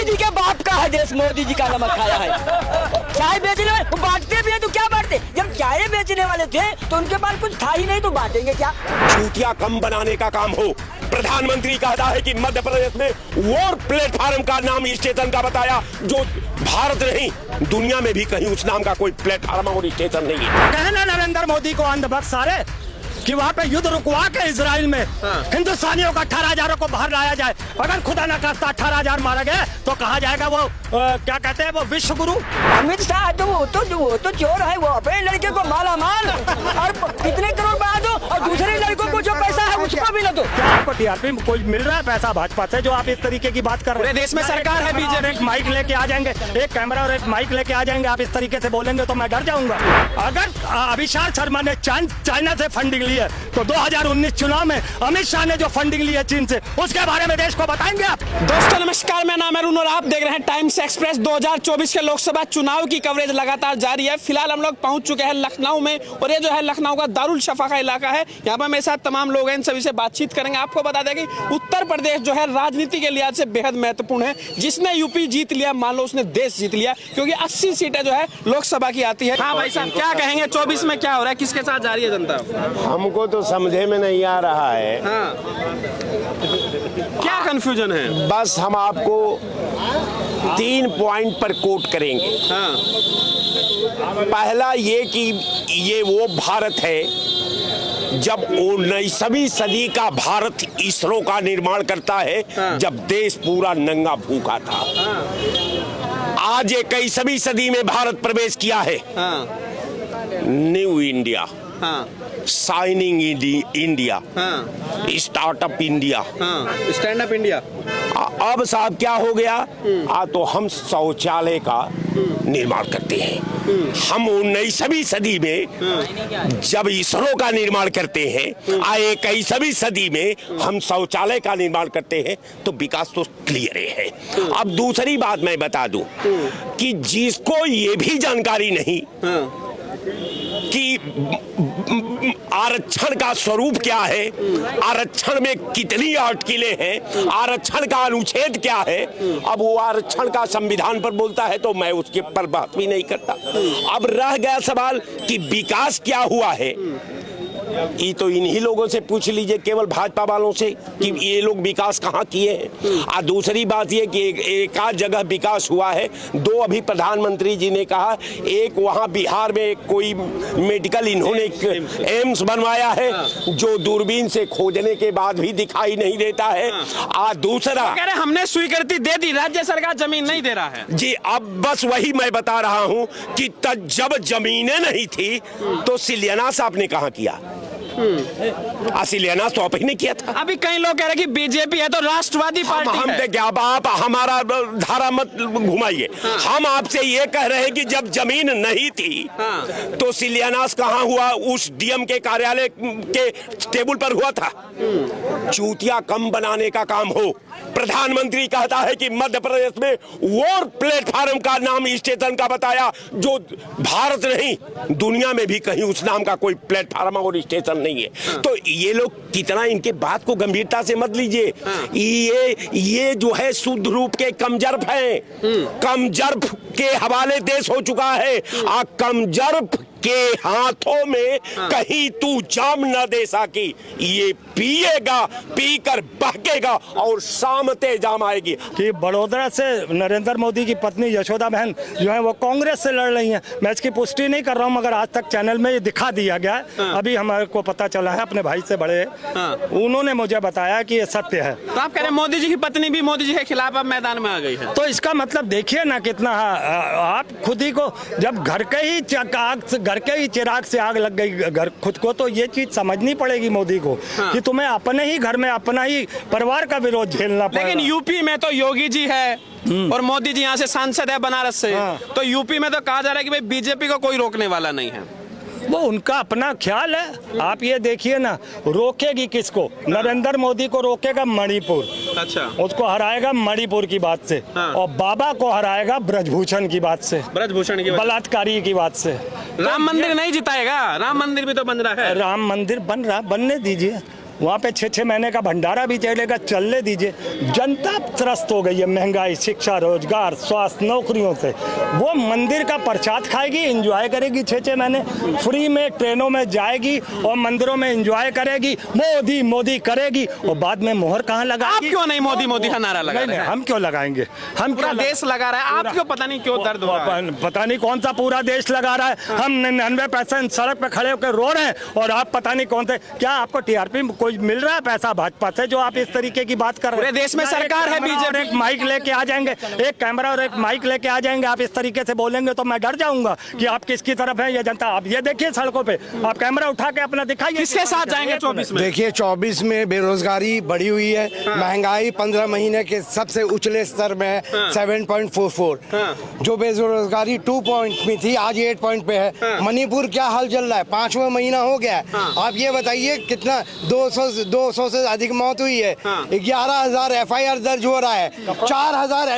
मोदी जी के बाप का है देश, मोदी जी का नमक खाया है। चाय बेचने वाले वो बांटते भी हैं तो क्या बांटते? जब चाय बेचने वाले थे तो उनके पास कुछ था ही नहीं तो बांटेंगे क्या? चूतिया कम बनाने का काम हो। प्रधानमंत्री कहता है कि मध्य प्रदेश में वो प्लेटफार्म का नाम स्टेशन का बताया जो भारत नहीं दुनिया में भी कहीं उस नाम का कोई प्लेटफार्म और स्टेशन नहीं है। कहना नरेंद्र मोदी को अंधभक्त सारे कि वहाँ पे युद्ध रुकवा के इजराइल में हिंदुस्तानियों का 18,000 को बाहर लाया जाए। अगर खुदा न खास्ता 18,000 मारा गया तो कहा जाएगा वो क्या कहते हैं वो विश्व गुरु। अमित शाह तो वो तो चोर है, वो अपने लड़के को माला माल और कितने करोड़ बढ़ा दो और दूसरे लड़कों को जो पैसा है उसको भी ना दो। क्या आपको टीआरपी में कोई मिल रहा है पैसा भाजपा से जो आप इस तरीके की बात कर रहे हैं? देश में सरकार है बीजेपी, एक माइक लेके आ जाएंगे, एक कैमरा और एक माइक लेके आ जाएंगे, आप इस तरीके से बोलेंगे तो मैं डर जाऊंगा। अगर अभिषेक शर्मा ने चाइना से फंडिंग ली है तो 2019 चुनाव में अमित शाह ने जो फंडिंग ली है चीन से उसके बारे में देश को बताएंगे आप? दोस्तों नमस्कार, मैं नाम है अरुण और आप देख रहे हैं टाइम्स एक्सप्रेस। 2024 के लोकसभा चुनाव की कवरेज लगातार जारी है। फिलहाल हम लोग पहुंच चुके हैं लखनऊ में और ये जो है लखनऊ का दारुल शफा का इलाका है। यहाँ पर मेरे साथ तमाम लोग हैं, इन सभी से बातचीत करेंगे। आपको बता दें कि उत्तर प्रदेश जो है राजनीति के लिहाज से बेहद महत्वपूर्ण है। जिसने यूपी जीत लिया मान लो उसने देश जीत लिया, क्योंकि 80 सीटें जो है लोकसभा की आती है। हाँ भाई साहब, क्या कहेंगे 24 में क्या हो रहा है, किसके साथ जा रही है जनता? हमको तो समझे में नहीं आ रहा है। हाँ, क्या कंफ्यूजन है? बस हम आपको 3 पॉइंट पर कोट करेंगे। हाँ, पहला ये कि ये वो भारत है जब 19वीं सदी का भारत इसरो का निर्माण करता है। हाँ। जब देश पूरा नंगा भूखा था। आज 21वीं सदी में भारत प्रवेश किया है। हाँ, न्यू इंडिया, हाँ, शाइनिंग इंडिया, हाँ, स्टार्टअप इंडिया, हाँ, स्टैंड अप इंडिया। अब साहब क्या हो गया? तो हम शौचालय का निर्माण करते हैं। हम 19वीं सदी में जब इसरो का निर्माण करते हैं, 21वीं सदी में हम शौचालय का निर्माण करते हैं, तो विकास तो क्लियर है। अब दूसरी बात मैं बता दूं कि जिसको ये भी जानकारी नहीं कि आरक्षण का स्वरूप क्या है, आरक्षण में कितनी अटकलें हैं, आरक्षण का अनुच्छेद क्या है। अब वो आरक्षण का संविधान पर बोलता है तो मैं उसके पर बात भी नहीं करता। अब रह गया सवाल कि विकास क्या हुआ है। ये तो इन्हीं लोगों से पूछ लीजिए, केवल भाजपा वालों से, कि ये लोग विकास कहाँ किए हैं। और दूसरी बात ये कि एक आध जगह विकास हुआ है। 2 अभी प्रधानमंत्री जी ने कहा, एक वहाँ बिहार में कोई मेडिकल इन्होंने एम्स बनवाया है जो दूरबीन से खोजने के बाद भी दिखाई नहीं देता है। और दूसरा कह रहे हमने स्वीकृति दे दी, राज्य सरकार जमीन नहीं दे रहा है। जी, अब बस वही मैं बता रहा हूँ कि जब जमीनें नहीं थी तो शिलान्यास आपने कहाँ किया? शिलान्यास तो आप ही ने किया था। अभी कई लोग कह रहे हैं कि बीजेपी है तो राष्ट्रवादी पार्टी हम है। क्या आप हमारा धारा मत घुमाइए। हम आपसे ये कह रहे हैं कि जब जमीन नहीं थी तो शिलान्यास कहाँ हुआ? उस डीएम के कार्यालय के टेबल पर हुआ था। चूतिया कम बनाने का काम हो। प्रधानमंत्री कहता है कि मध्य प्रदेश में वो प्लेटफार्म का नाम स्टेशन का बताया जो भारत नहीं दुनिया में भी कहीं उस नाम का कोई प्लेटफार्म और स्टेशन नहीं है। तो ये लोग कितना, इनके बात को गंभीरता से मत लीजिए। ये जो है शुद्ध रूप के कमजर्फ हैं। कमजर्फ के हवाले देश हो चुका है। कमजर्फ के हाथों में कहीं तू जाम न दे सकी। ये पिएगा, पीकर बहकेगा और शामते जाम आएगी। कि बड़ोदरा से नरेंद्र मोदी की पत्नी यशोदा बहन जो है वो कांग्रेस से लड़ रही हैं। मैं इसकी पुष्टि नहीं कर रहा हूं, मगर आज तक चैनल में ये दिखा दिया गया है। अभी हमारे को पता चला है, अपने भाई से बड़े उन्होंने मुझे बताया कि ये सत्य है। तो आप कह रहे हैं मोदी जी की पत्नी भी मोदी जी के खिलाफ अब मैदान में आ गई है। तो इसका मतलब देखिए ना कितना आप खुद ही को, जब घर के ही चिराग से आग लग गई घर खुद को, तो ये चीज समझनी पड़ेगी मोदी को कि तुम्हें अपने ही घर में अपना ही परिवार का विरोध झेलना पड़ेगा। लेकिन यूपी में तो योगी जी है और मोदी जी यहाँ से सांसद है बनारस से। तो यूपी में तो कहा जा रहा है कि भाई बीजेपी को कोई रोकने वाला नहीं है। वो उनका अपना ख्याल है। आप ये देखिए ना, रोकेगी किसको? नरेंद्र मोदी को रोकेगा मणिपुर। अच्छा, उसको हराएगा मणिपुर की बात से। और बाबा को हराएगा ब्रजभूषण की बात से, ब्रजभूषण की बलात्कारी की बात से। राम मंदिर नहीं जिताएगा। राम मंदिर भी तो बन रहा है। राम मंदिर बन रहा, बनने दीजिए। वहाँ पे 6-6 महीने का भंडारा भी चलेगा, चलने दीजिए। जनता त्रस्त हो गई है महंगाई, शिक्षा, रोजगार, स्वास्थ्य, नौकरियों से। वो मंदिर का प्रसाद खाएगी, एंजॉय करेगी, 6-6 महीने फ्री में ट्रेनों में जाएगी और मंदिरों में एंजॉय करेगी, मोदी मोदी करेगी, और बाद में मोहर कहाँ लगाएगी? आप क्यों नहीं मोदी मोदी का नारा लगा रहे हैं? हम क्यों लगाएंगे? हम पूरा देश लगा रहा है, आप क्यों पता नहीं क्यों दर्द हो रहा है? पता नहीं कौन सा पूरा देश लगा रहा है। हम 99% सड़क पे खड़े होकर रो रहे हैं और आप पता नहीं कौन से। क्या आपको टीआरपी कोई मिल रहा है पैसा भाजपा से जो आप इस तरीके की बात कर रहे हैं? पूरे देश में सरकार है बीजेपी। एक माइक लेके आ जाएंगे, एक कैमरा और एक माइक लेके आ जाएंगे, आप इस तरीके से बोलेंगे तो मैं डर जाऊंगा कि आप किसकी तरफ है ये जनता। आप ये देखिए सड़कों पे, आप कैमरा उठा के अपना दिखाइए किसके साथ जाएंगे 24 में? देखिए 24 में बेरोजगारी बढ़ी हुई है, महंगाई 15 महीने के सबसे उछले स्तर में है, 7.44। जो बेरोजगारी 2 पॉइंट में थी आज 8 पॉइंट पे है। मणिपुर क्या हाल चल रहा है, 5वां महीना हो गया है। आप ये बताइए कितना 200 से अधिक मौत हुई है, 11,000 FIR दर्ज हो रहा है, 4,000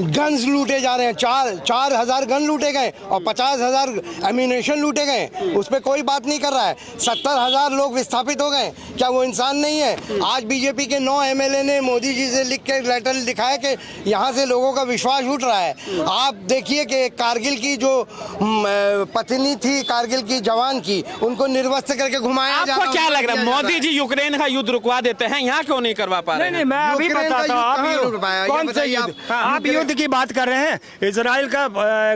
गन्स लूटे जा रहे हैं, 4,000 गन लूटे गए और 50,000 एम्यूनेशन लूटे गए। उस पर कोई बात नहीं कर रहा है। 70,000 लोग विस्थापित हो गए, क्या वो इंसान नहीं है? आज बीजेपी के 9 MLA ने मोदी जी से लिख के लेटर दिखाया कि यहाँ से लोगों का विश्वास उठ रहा है। आप देखिए कि कारगिल की जो पत्नी थी, कारगिल की जवान की, उनको निर्वस्त्र करके घुमाया जा रहा है। आपको क्या लग रहा है मोदी जी यूक्रेन का युद्ध रुकवा देते हैं, यहाँ क्यों नहीं करवा पा रहे हैं? नहीं, मैं अभी यूक्रेन का बताता हूँ। युद्ध कहाँ रुक पाया? आप कौन ये से बताइए युद्ध? आप। आप युद्ध की बात कर रहे हैं, इजराइल का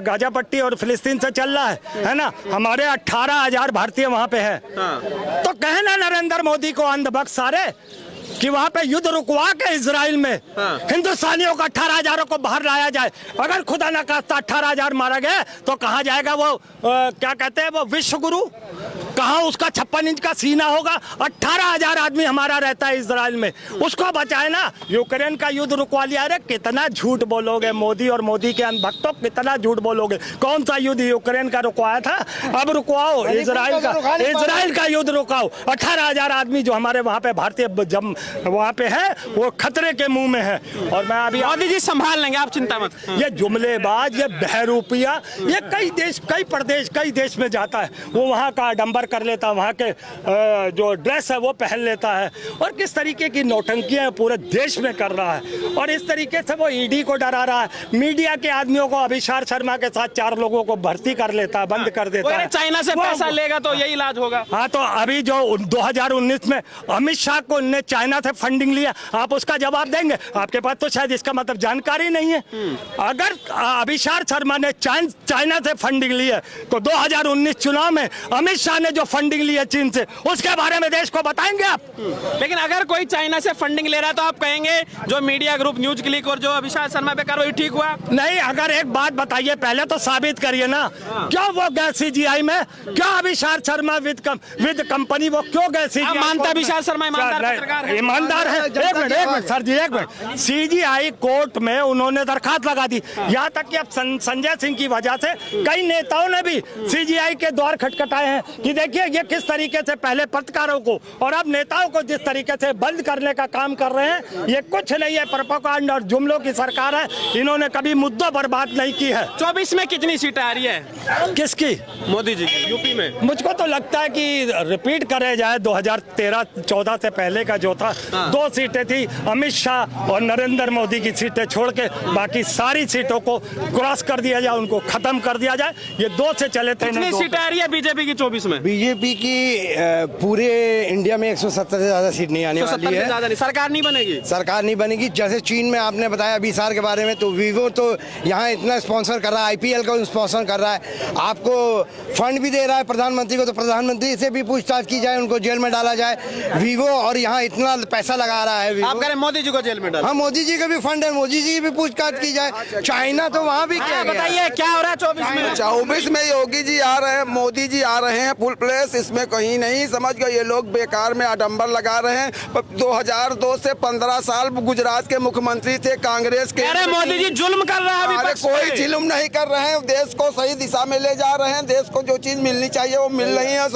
गाजा पट्टी और फिलिस्तीन से चल रहा है ना? हमारे 18,000 भारतीय वहाँ पे है। तो कहे ना नरेंद्र मोदी को अंधभक्त सारे कि वहाँ पे युद्ध रुकवा के इजराइल में हिंदुस्तानियों को 18,000 को बाहर लाया जाए। अगर खुदा न खास्ता 18,000 मारा गया तो कहाँ जाएगा वो क्या कहते हैं वो विश्व गुरु? कहाँ उसका 56 इंच का सीना होगा? 18,000 आदमी हमारा रहता है इजराइल में, उसको बचाए ना। यूक्रेन का युद्ध रुकवा लिया। अरे कितना झूठ बोलोगे मोदी और मोदी के भक्तों, कितना झूठ बोलोगे? कौन सा युद्ध यूक्रेन का रुकवाया था? अब रुकवाओ इजराइल का युद्ध रुकाओ। 18,000 आदमी जो हमारे वहाँ पे भारतीय जब वहाँ पे है वो खतरे के मुंह में है। और मैं अभी मोदी जी संभाल लेंगे, आप चिंता मत। ये जुमलेबाज, ये बहरूपिया, ये कई देश, कई प्रदेश, कई देश में जाता है, वो वहाँ का आडंबर कर लेता है, वहाँ के जो ड्रेस है वो पहन लेता है, और किस तरीके की नौटंकियां पूरे देश में कर रहा है। और इस तरीके से वो ईडी को डरा रहा है। मीडिया के आदमियों को अभिषार शर्मा के साथ 4 लोगों को भर्ती कर लेता है, बंद कर देता है। चाइना से पैसा लेगा तो यही इलाज होगा। हाँ, तो अभी जो 2019 में अमित शाह को ने चाइना से फंडिंग लिया, आप उसका जवाब देंगे? आपके पास तो शायद इसका मतलब जानकारी नहीं है। अगर अभिषार शर्मा ने चाइना से फंडिंग ली है तो 2019 चुनाव में अमित शाह ने जो फंडिंग ली है चीन से, उसके बारे में देश को बताएंगे आप? लेकिन अगर कोई चाइना से फंडिंग ले रहा है तो आप कहेंगे जो मीडिया ग्रुप न्यूज क्लिक और जो अभिषार शर्मा पे कार्रवाई ठीक हुआ? नहीं, अगर एक बात बताइए, पहले तो साबित करिए ना, क्यों वो गए CGI में? क्यों अभिषार शर्मा विद कंपनी वो क्यों गए CGI? मानता अभिषार शर्मा ईमानदार पत्रकार है? ईमानदार है। एक मिनट सर जी, एक मिनट। CGI कोर्ट में उन्होंने दरखास्त लगा दी। यहाँ तक कि अब संजय सिंह की वजह से कई नेताओं ने भी CGI के द्वार खटखटाए हैं कि देखिए ये किस तरीके से पहले पत्रकारों को और अब नेताओं को जिस तरीके से बंद करने का काम कर रहे हैं। ये कुछ नहीं है, प्रोपेगेंडा और जुमलों की सरकार है। इन्होंने कभी मुद्दों पर बात नहीं की है। 24 में कितनी सीटें आ रही है? किसकी? मोदी जी की यूपी में। मुझको तो लगता है कि रिपीट करे जाए 2013-14 से पहले का जो था, 2 सीटें थी अमित शाह और नरेंद्र मोदी की सीटें छोड़ के, बाकी सारी सीटों को क्रॉस कर दिया जाए, उनको खत्म कर दिया जाए। ये 2 से चले थे। कितनी सीटें आ रही है बीजेपी की 24 में? बीजेपी की पूरे इंडिया में 170 से ज्यादा सीट नहीं आने वाली है। ज्यादा नहीं, सरकार नहीं बनेगी। सरकार नहीं बनेगी। जैसे चीन में आपने बताया अभिसार के बारे में, तो वीवो तो यहाँ इतना स्पॉन्सर कर रहा है, IPL का स्पॉन्सर कर रहा है, आपको फंड भी दे रहा है प्रधानमंत्री को, तो प्रधानमंत्री से भी पूछताछ की जाए, उनको जेल में डाला जाए वीवो, और यहाँ इतना पैसा लगा रहा है वीवो। आप कह रहे हैं मोदी जी को जेल में डाला? हाँ, मोदी जी का भी फंड है, मोदी जी की भी पूछताछ की जाए। चाइना तो वहाँ भी क्या बताइए क्या हो रहा है 24 में? 24 में योगी जी आ रहे हैं, मोदी जी आ रहे हैं, फुल प्लेस। इसमें कहीं नहीं, समझ गए, ये लोग बेकार में आडंबर लगा रहे हैं। 2002 से 15 साल गुजरात के मुख्यमंत्री थे कांग्रेस के। अरे मोदी जी जुल्म कर रहा है। अरे कोई जुल्म नहीं कर रहे हैं, देश को सही दिशा में ले जा रहे हैं। देश को जो चीज मिलनी चाहिए वो मिल रही है,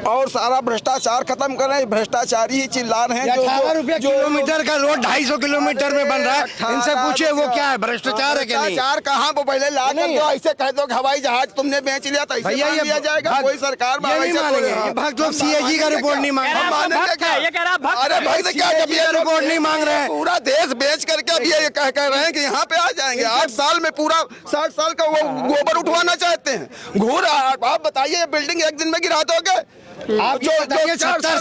और सारा भ्रष्टाचार खत्म कर रहे हैं। भ्रष्टाचारी ही चिल्ला रहे हैं। 18 रुपया किलोमीटर का रोड 250 किलोमीटर में बन रहा है। इनसे पूछे वो क्या है, भ्रष्टाचार है क्या? नहीं, भ्रष्टाचार कहाँ? वो पहले ला कर दो, ऐसे कह दो कि हवाई जहाज तुमने बेच लिया तो ऐसे मान लिया जाएगा? कोई सरकार नहीं मानेंगे, ये भक्त लोग CAG का रिपोर्ट नहीं मांग रहे। हम मानेंगे क्या? ये कह रहा है भक्त अरे है। भाई क्या, जब ये लोग रिपोर्ट नहीं मांग रहे हैं। पूरा देश बेच करके अब ये कह रहे हैं कि यहाँ पे आ जाएंगे। 8 साल में पूरा 60 साल का वो गोबर उठवाना चाहते हैं। घूर आप बताइए, ये बिल्डिंग एक दिन में गिरा दोगे? आप जो 70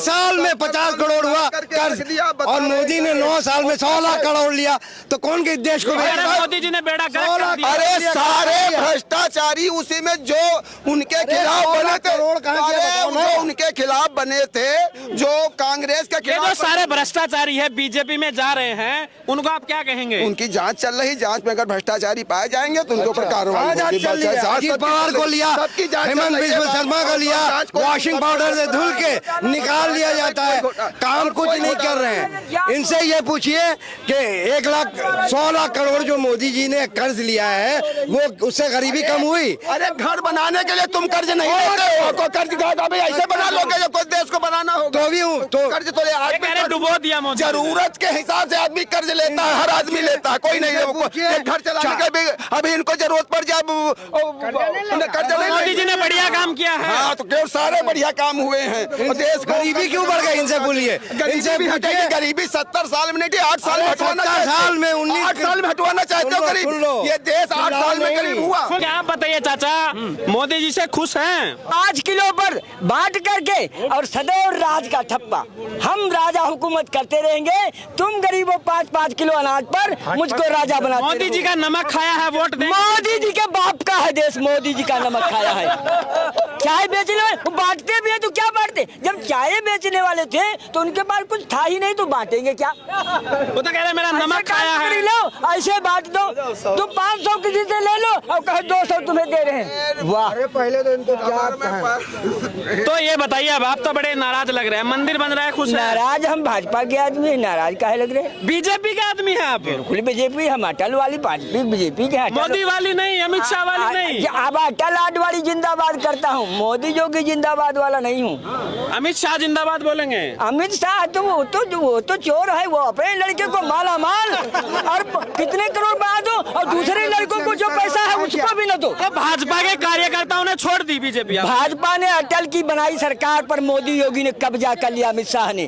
साल में 50 करोड़ हुआ कर्ज, और मोदी ने 9 साल में 100 लाख करोड़ लिया, तो कौन के देश को अरे बेचा? मोदी जी ने बेड़ा गर्क कर दिया। अरे सारे भ्रष्टाचारी उसी में जो उनके खिलाफ बने थे, करोड़ कहाँ के बताओ ना? जो उनके खिलाफ बने थे, जो कांग्रेस के ये जो खिलाफ सारे भ्रष्टाचारी है बीजेपी में जा रहे हैं, उनको आप क्या कहेंगे? उनकी जांच चल रही, जांच में अगर भ्रष्टाचारी पाए जाएंगे तो उनके ऊपर कार्रवाई जांच होगी। चल रही है। जांच अजीत सबकी पवार को लिया, सबकी जांच चल हेमंत रही है। बिस्वा शर्मा को लिया, जांच को- वॉशिंग पाउडर से धुल के निकाल लिया जाता है, काम कुछ नहीं कर रहे हैं। इनसे ये पूछिए कि 1 लाख करोड़ जो मोदी जी ने कर्ज लिया है, वो उससे गरीबी कम हुई? अरे घर बनाने के लिए तुम कर्ज नहीं लेते हो, तो कर्ज अभी ऐसे बना लोगे जब कोई देश को बनाना होगा। तो भी तो कर्ज तो ये कह रहे डुबो दिया मोदी ने। जरूरत के हिसाब से आदमी कर्ज लेता है, हर आदमी लेता है, कोई नहीं है। एक घर चलाने के भी अभी इनको जरूरत पड़ जाए, कर्ज नहीं मोदी जी ने बढ़िया काम किया है। हाँ, तो क्यों सारे बढ़िया काम हुए हैं। और देश को गरीबी क्यों बढ़ गई? इनसे बोलिए, गरीबी भी हटेगी। गरीबी 70 साल में नहीं थी, 8 साल में हटवाना 70 साल में 8 साल में हटवाना चाहते हो गरीब। ये देश 8 साल में गरीब हुआ। क्या आप बताइए चाचा, मोदी जी से खुश हैं? 5 किलो पर बांट करके और सदैव राज का ठप्पा, हम राजा हुकूमत करते रहेंगे, तुम गरीबों 5-5 किलो अनाज पर मुझको राजा बनाते मोदी जी का नमक खाया है, वोट देंगे। मोदी जी के बाप का है देश, मोदी जी का नमक खाया है। चाय बेचने वाले वो बांटते भी है तो क्या बांटते? जब चाय बेचने वाले थे तो उनके पास कुछ था ही नहीं, तो बांटेंगे क्या? वो तो कह रहे मेरा नमक खाया ऐसे है। लो, ऐसे बांट दो। तुम 500 किसी से ले लो और कहो 200 तुम्हें दे रहे हैं। वाह, पहले तो इनको तो ये बताइए, अब आप तो बड़े नाराज लग रहे हैं, मंदिर बन रहा है, खुश है? नाराज हम भाजपा के आदमी, नाराज काहे लग रहे? बीजेपी के आदमी है आप? बिल्कुल बीजेपी, हम अटल वाली पार्टी बीजेपी के हैं। मोदी वाली नहीं, अमित शाह वाली नहीं। अब अटल आडवाणी जिंदाबाद करता हूँ, मोदी योगी जिंदाबाद वाला नहीं हूँ। अमित शाह जिंदाबाद बोलेंगे? अमित शाह तो वो तो चोर है, वो अपने लड़के को माला माल और कितने करोड़ बना दो, और दूसरे लड़कों को जो पैसा है उसको भी न दो। तो भाजपा के कार्यकर्ताओं ने छोड़ दी बीजेपी। भाजपा ने अटल की बनाई सरकार पर मोदी योगी ने कब्जा कर लिया, अमित शाह ने।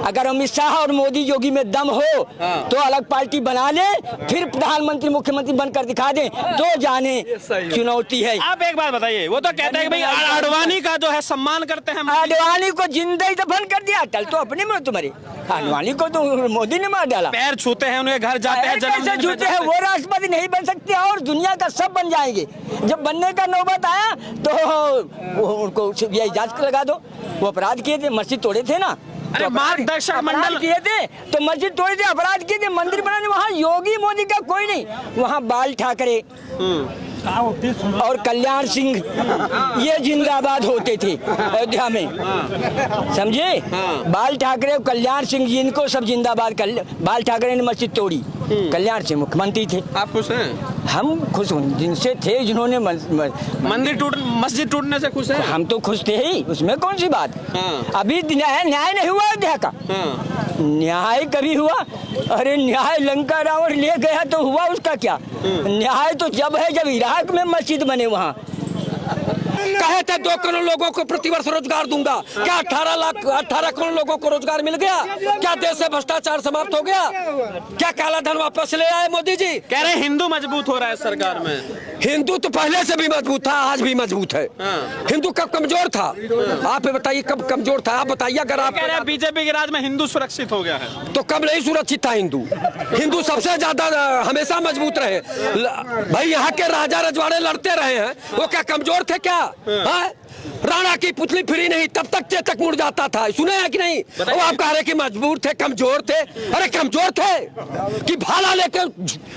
अगर अमित शाह और मोदी योगी में दम हो तो अलग पार्टी बना ले, फिर प्रधानमंत्री मुख्यमंत्री बनकर दिखा दे, तो जाने चुनौती है। आप एक बात बताइए, वो तो कहते हैं कि भाई आडवाणी का जो है सम्मान करते हैं। आडवाणी को जिंदा ही दफन कर दिया, अटल तो अपने में तुम्हारे, आडवाणी को तो मोदी ने मार डाला। पैर छूते हैं, उनके घर जाते हैं, कैसे जन्मदिन छूते हैं? वो राष्ट्रपति नहीं बन सकते और दुनिया का सब बन जाएंगे। जब बनने का नौबत आया तो उनको इजाजत लगा दो। वो अपराध किए थे, मस्जिद तोड़े थे ना, अरे मार्गदर्शक मंडल किए थे तो मस्जिद तोड़े थे, अपराध किए थे, मंदिर बनाने। वहाँ योगी मोदी का कोई नहीं, वहाँ बाल ठाकरे और कल्याण सिंह ये जिंदाबाद होते थे अयोध्या में, समझे? बाल ठाकरे और कल्याण सिंह इनको सब जिंदाबाद। बाल ठाकरे ने मस्जिद तोड़ी, कल्याण सिंह मुख्यमंत्री थे। आप खुश हैं? हम खुश हूँ जिनसे थे, जिन्होंने मस्जिद टूटने से खुश हैं? हम तो खुश थे ही, उसमें कौन सी बात। अभी न्याय नहीं हुआ अयोध्या का। न्याय कभी हुआ? अरे न्याय लंका रावण ले गया तो हुआ, उसका क्या न्याय? तो जब है जब इराक में मस्जिद बने, वहाँ कहे थे 2 करोड़ लोगों को प्रतिवर्ष रोजगार दूंगा, क्या 18 करोड़ लोगों को रोजगार मिल गया? क्या देश से भ्रष्टाचार समाप्त हो गया? क्या काला धन वापस ले आए मोदी जी? कह रहे हिंदू मजबूत हो रहा है सरकार में। हिंदू तो पहले से भी मजबूत था, आज भी मजबूत है। हिंदू कब कमजोर था? आप बताइए कब कमजोर था? आप बताइए। अगर आप कह रहे बीजेपी के राज में हिंदू सुरक्षित हो गया है, तो कब नहीं सुरक्षित था हिंदू? हिंदू सबसे ज्यादा हमेशा मजबूत रहे। भाई यहाँ के राजा रजवाड़े लड़ते रहे हैं, वो क्या कमजोर थे क्या? हाँ? राणा की पुतली फ्री नहीं तब तक चेतक मुड़ जाता था, सुने हैं कि नहीं? वो आप कह रहे कि मजबूर थे, कमजोर थे? अरे कमजोर थे कि भाला लेकर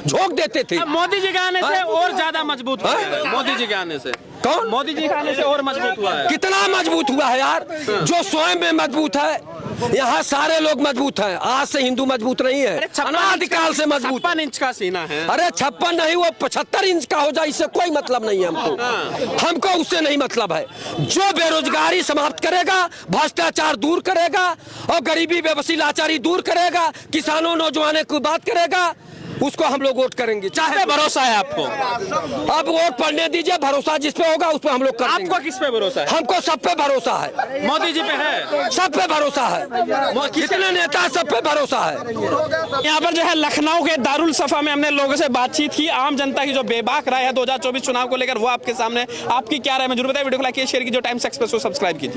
झोंक देते थे। मोदी जी के आने से और ज्यादा मजबूत हुआ है। मोदी जी के आने से कौन? मोदी जी के आने से और मजबूत हुआ है। कितना मजबूत हुआ है यार? जो स्वयं में मजबूत है, यहाँ सारे लोग मजबूत हैं। आज से हिंदू मजबूत नहीं है, अनादिकाल से मजबूत। 56 इंच का सीना है। अरे 56 नहीं, वो 75 इंच का हो जाए, इससे कोई मतलब नहीं है हमको उससे नहीं मतलब है। जो बेरोजगारी समाप्त करेगा, भ्रष्टाचार दूर करेगा और गरीबी बेबसी लाचारी दूर करेगा, किसानों नौजवानों की बात करेगा, उसको हम लोग वोट करेंगे। चाहे भरोसा है आपको? अब वोट पड़ने दीजिए, भरोसा जिस पे होगा उस पे हम लोग कर देंगे। आपको किस पे भरोसा है? हमको सब पे भरोसा है। मोदी जी पे है? सब पे भरोसा है, कितने नेता सब पे भरोसा है। यहाँ पर जो है लखनऊ के दारुल सफा में हमने लोगों से बातचीत की। आम जनता की जो बेबाक राय है 2024 चुनाव को लेकर वो आपके सामने। आपकी क्या राय है जरूर बताइए। वीडियो को लाइक शेयर कीजिए, टाइम्स एक्सप्रेस को सब्सक्राइब कीजिए।